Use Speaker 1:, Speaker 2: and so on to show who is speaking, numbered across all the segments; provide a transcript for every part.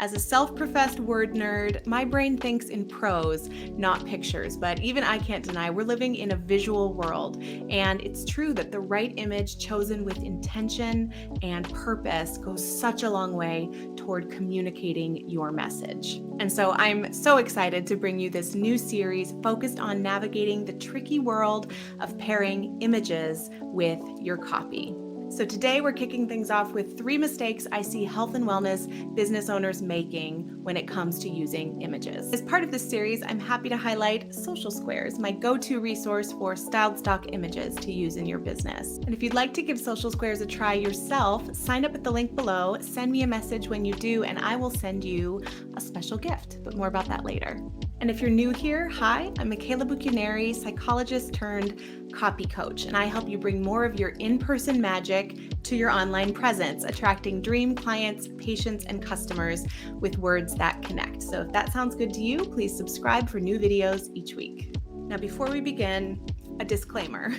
Speaker 1: As a self-professed word nerd, my brain thinks in prose, not pictures, but even I can't deny we're living in a visual world, and it's true that the right image chosen with intention and purpose goes such a long way toward communicating your message. And so I'm so excited to bring you this new series focused on navigating the tricky world of pairing images with your copy. So today we're kicking things off with 3 mistakes I see health and wellness business owners making when it comes to using images. As part of this series, I'm happy to highlight Social Squares, my go-to resource for styled stock images to use in your business. And if you'd like to give Social Squares a try yourself, sign up at the link below, send me a message when you do, and I will send you a special gift, but more about that later. And if you're new here, hi, I'm Michaela Bucchianeri, psychologist turned copy coach, and I help you bring more of your in-person magic to your online presence, attracting dream clients, patients, and customers with words that connect. So if that sounds good to you, please subscribe for new videos each week. Now, before we begin, a disclaimer.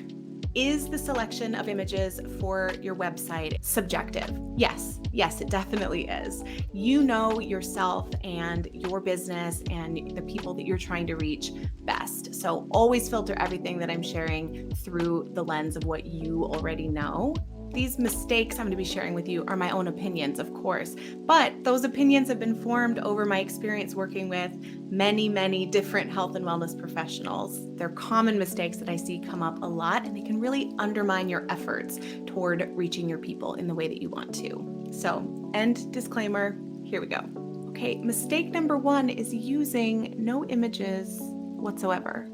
Speaker 1: Is the selection of images for your website subjective? Yes, it definitely is. You know yourself and your business and the people that you're trying to reach best. So always filter everything that I'm sharing through the lens of what you already know. These mistakes I'm going to be sharing with you are my own opinions, of course, but those opinions have been formed over my experience working with many different health and wellness professionals. They're common mistakes that I see come up a lot, and they can really undermine your efforts toward reaching your people in the way that you want to. So, end disclaimer, here we go. Okay, mistake number 1 is using no images whatsoever.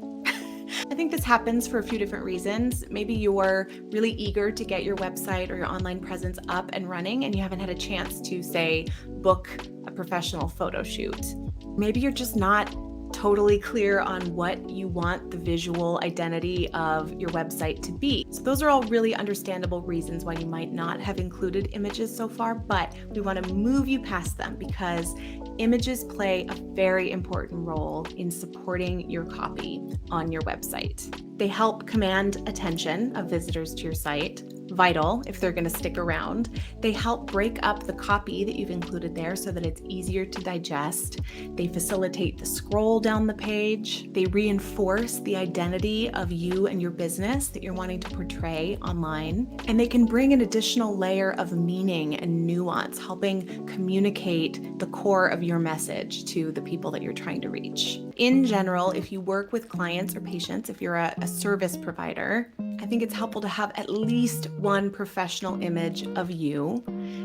Speaker 1: I think this happens for a few different reasons. Maybe you're really eager to get your website or your online presence up and running, and you haven't had a chance to, say, book a professional photo shoot. Maybe you're just not totally clear on what you want the visual identity of your website to be. So those are all really understandable reasons why you might not have included images so far, but we want to move you past them because images play a very important role in supporting your copy on your website. They help command attention of visitors to your site, vital if they're going to stick around. They help break up the copy that you've included there so that it's easier to digest. They facilitate the scroll down the page. They reinforce the identity of you and your business that you're wanting to portray online. And they can bring an additional layer of meaning and nuance, helping communicate the core of your message to the people that you're trying to reach. In general, if you work with clients or patients, if you're a service provider, I think it's helpful to have at least one professional image of you,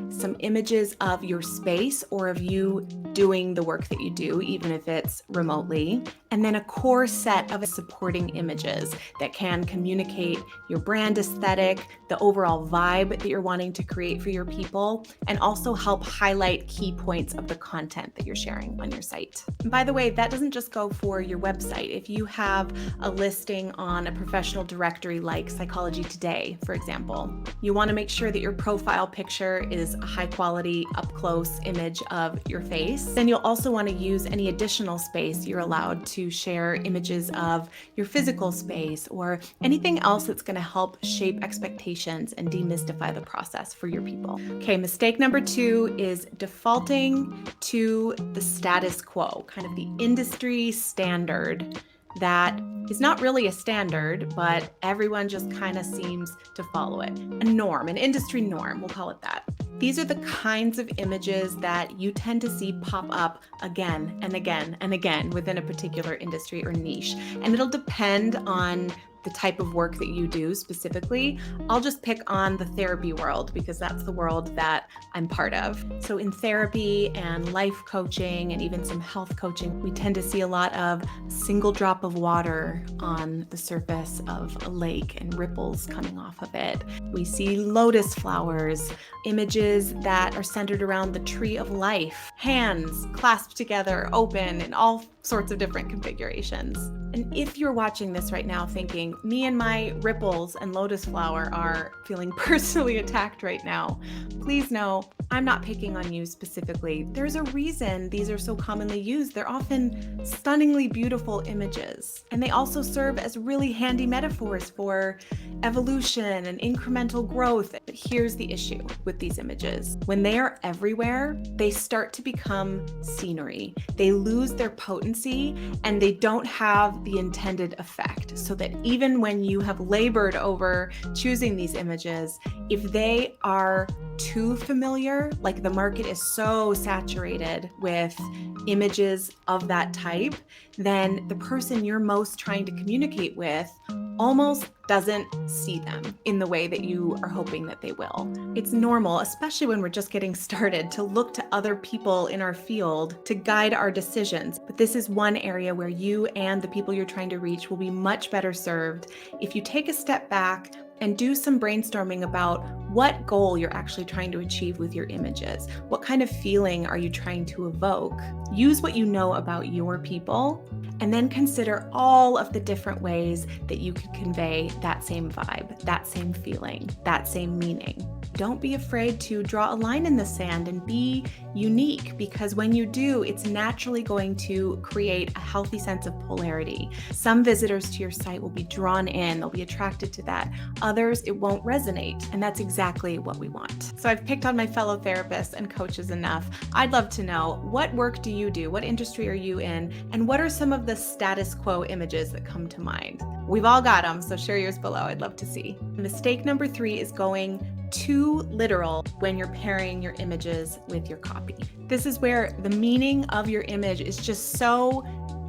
Speaker 1: some images of your space or of you doing the work that you do, even if it's remotely, and then a core set of supporting images that can communicate your brand aesthetic, the overall vibe that you're wanting to create for your people, and also help highlight key points of the content that you're sharing on your site. And by the way, that doesn't just go for your website. If you have a listing on a professional directory like Psychology Today, for example, you want to make sure that your profile picture is a high quality, up close image of your face. Then you'll also want to use any additional space you're allowed to share images of your physical space or anything else that's going to help shape expectations and demystify the process for your people. Okay, mistake number 2 is defaulting to the status quo, kind of the industry standard that is not really a standard, but everyone just kind of seems to follow it. A norm, an industry norm, we'll call it that. These are the kinds of images that you tend to see pop up again and again and again within a particular industry or niche. And it'll depend on the type of work that you do specifically. I'll just pick on the therapy world because that's the world that I'm part of. So in therapy and life coaching and even some health coaching, we tend to see a lot of single drop of water on the surface of a lake and ripples coming off of it. We see lotus flowers, images that are centered around the tree of life, hands clasped together, open, in all sorts of different configurations. And if you're watching this right now thinking, saying, me and my ripples and lotus flower are feeling personally attacked right now, please know I'm not picking on you specifically. There's a reason these are so commonly used. They're often stunningly beautiful images, and they also serve as really handy metaphors for evolution and incremental growth. But here's the issue with these images. When they are everywhere, they start to become scenery. They lose their potency and they don't have the intended effect. So that even when you have labored over choosing these images, if they are too familiar, like the market is so saturated with images of that type, then the person you're most trying to communicate with almost doesn't see them in the way that you are hoping that they will. It's normal, especially when we're just getting started, to look to other people in our field to guide our decisions. But this is one area where you and the people you're trying to reach will be much better served if you take a step back and do some brainstorming about what goal you're actually trying to achieve with your images. What kind of feeling are you trying to evoke? Use what you know about your people, and then consider all of the different ways that you could convey that same vibe, that same feeling, that same meaning. Don't be afraid to draw a line in the sand and be unique, because when you do, it's naturally going to create a healthy sense of polarity. Some visitors to your site will be drawn in, they'll be attracted to that. Others, it won't resonate, and that's exactly what we want. So I've picked on my fellow therapists and coaches enough. I'd love to know, what work do you do? What industry are you in? And what are some of the status quo images that come to mind? We've all got them, so share yours below. I'd love to see. Mistake number 3 is going too literal when you're pairing your images with your copy. This is where the meaning of your image is just so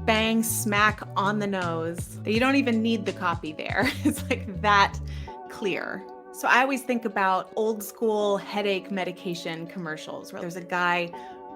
Speaker 1: bang smack on the nose that you don't even need the copy there. It's like that clear. So I always think about old school headache medication commercials where there's a guy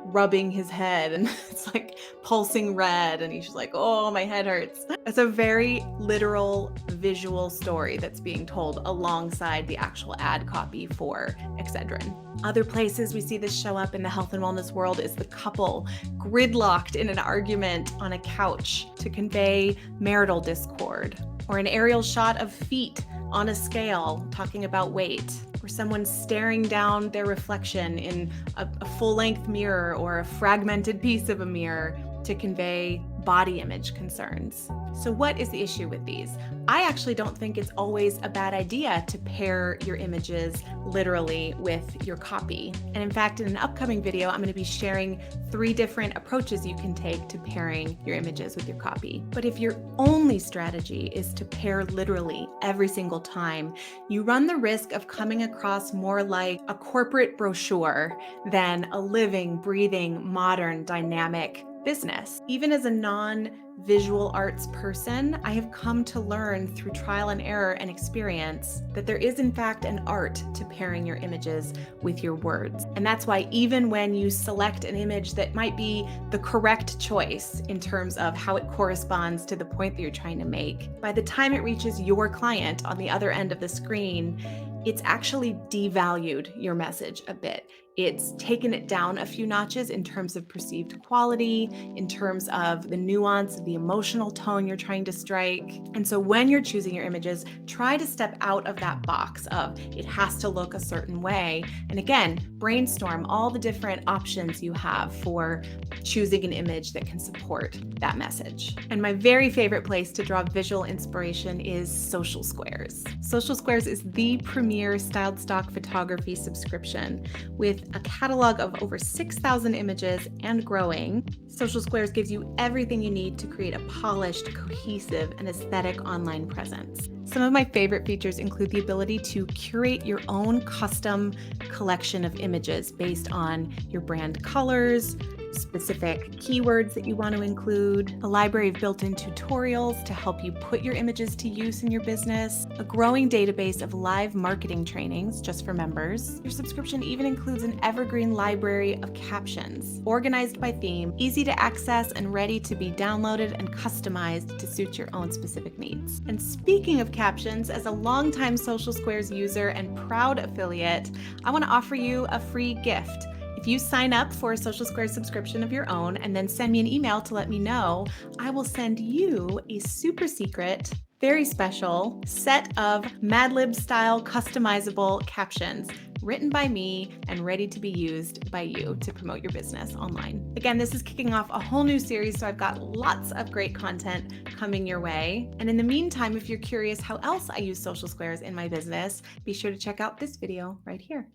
Speaker 1: rubbing his head and it's like pulsing red and he's just like, oh, my head hurts. It's a very literal visual story that's being told alongside the actual ad copy for Excedrin. Other places we see this show up in the health and wellness world is the couple gridlocked in an argument on a couch to convey marital discord, or an aerial shot of feet on a scale talking about weight, or someone staring down their reflection in a full-length mirror or a fragmented piece of a mirror to convey body image concerns. So what is the issue with these? I actually don't think it's always a bad idea to pair your images literally with your copy. And in fact, in an upcoming video, I'm going to be sharing 3 different approaches you can take to pairing your images with your copy. But if your only strategy is to pair literally every single time, you run the risk of coming across more like a corporate brochure than a living, breathing, modern, dynamic business. Even as a non-visual arts person, I have come to learn through trial and error and experience that there is in fact an art to pairing your images with your words. And that's why even when you select an image that might be the correct choice in terms of how it corresponds to the point that you're trying to make, by the time it reaches your client on the other end of the screen, it's actually devalued your message a bit. It's taken it down a few notches in terms of perceived quality, in terms of the nuance, the emotional tone you're trying to strike. And so when you're choosing your images, try to step out of that box of it has to look a certain way. And again, brainstorm all the different options you have for choosing an image that can support that message. And my very favorite place to draw visual inspiration is Social Squares. Social Squares is the premier styled stock photography subscription with a catalog of over 6,000 images and growing. Social Squares gives you everything you need to create a polished, cohesive, and aesthetic online presence. Some of my favorite features include the ability to curate your own custom collection of images based on your brand colors, specific keywords that you want to include, a library of built-in tutorials to help you put your images to use in your business, a growing database of live marketing trainings just for members. Your subscription even includes an evergreen library of captions, organized by theme, easy to access and ready to be downloaded and customized to suit your own specific needs. And speaking of captions, as a longtime Social Squares user and proud affiliate, I want to offer you a free gift. If you sign up for a Social Squares subscription of your own and then send me an email to let me know, I will send you a super secret very special set of Mad Lib style customizable captions written by me and ready to be used by you to promote your business online. Again, this is kicking off a whole new series, so I've got lots of great content coming your way. And in the meantime, if you're curious how else I use social squares in my business, be sure to check out this video right here.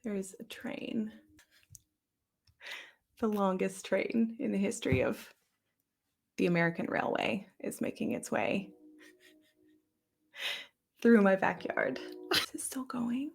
Speaker 1: There is a train, the longest train in the history of the American Railway is making its way through my backyard. Is it still going?